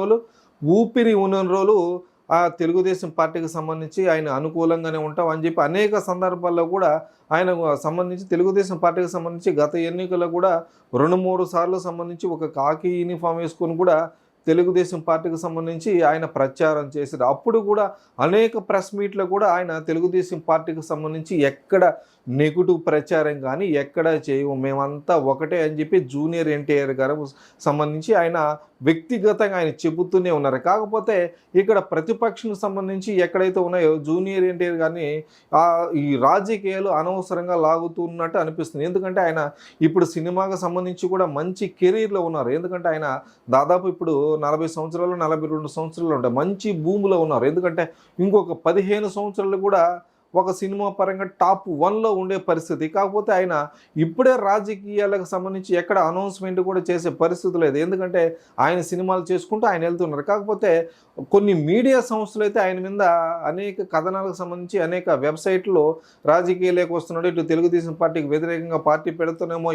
రోజులు ఊపిరి ఉన్నన్ని రోజులు ఆ తెలుగుదేశం పార్టీకి సంబంధించి ఆయన అనుకూలంగానే ఉంటాం అని చెప్పి అనేక సందర్భాల్లో కూడా ఆయనకు సంబంధించి తెలుగుదేశం పార్టీకి సంబంధించి గత ఎన్నికల్లో కూడా 2-3 సార్లు సంబంధించి ఒక కాకి యూనిఫామ్ వేసుకొని కూడా తెలుగుదేశం పార్టీకి సంబంధించి ఆయన ప్రచారం చేశారు. అప్పుడు కూడా అనేక ప్రెస్ మీట్‌లో కూడా ఆయన తెలుగుదేశం పార్టీకి సంబంధించి ఎక్కడ నెగెటివ్ ప్రచారం గానీ ఎక్కడ చేయము. మేమంతా ఒకటే అని చెప్పి జూనియర్ ఎన్టీఆర్ గారు సంబంధించి ఆయన వ్యక్తిగతంగా ఆయన చెబుతూనే ఉన్నారు. కాకపోతే ఇక్కడ ప్రతిపక్షం సంబంధించి ఎక్కడైతే ఉన్నాయో జూనియర్ ఎన్టీఆర్ గారిని ఈ రాజకీయాలు అనవసరంగా లాగుతున్నట్టు అనిపిస్తుంది. ఎందుకంటే ఆయన ఇప్పుడు సినిమాకి సంబంధించి కూడా మంచి కెరీర్‌లో ఉన్నారు. ఎందుకంటే ఆయన దాదాపు ఇప్పుడు 40 సంవత్సరాలు, 42 సంవత్సరాలు ఉంటాయి. మంచి భూమిలో ఉన్నారు. ఎందుకంటే ఇంకొక 15 సంవత్సరాలు కూడా ఒక సినిమా పరంగా టాప్ 1లో ఉండే పరిస్థితి. కాకపోతే ఆయన ఇప్పుడే రాజకీయాలకు సంబంధించి ఎక్కడ అనౌన్స్‌మెంట్ కూడా చేసే పరిస్థితి లేదు. ఎందుకంటే ఆయన సినిమాలు చేసుకుంటూ ఆయన వెళ్తున్నారు. కాకపోతే కొన్ని మీడియా సంస్థలైతే ఆయన మీద అనేక కథనాలకు సంబంధించి అనేక వెబ్‌సైట్‌లో రాజకీయాల్లోకి వస్తున్నాడు. ఇటు తెలుగుదేశం పార్టీకి వ్యతిరేకంగా పార్టీ పెడుతున్నామో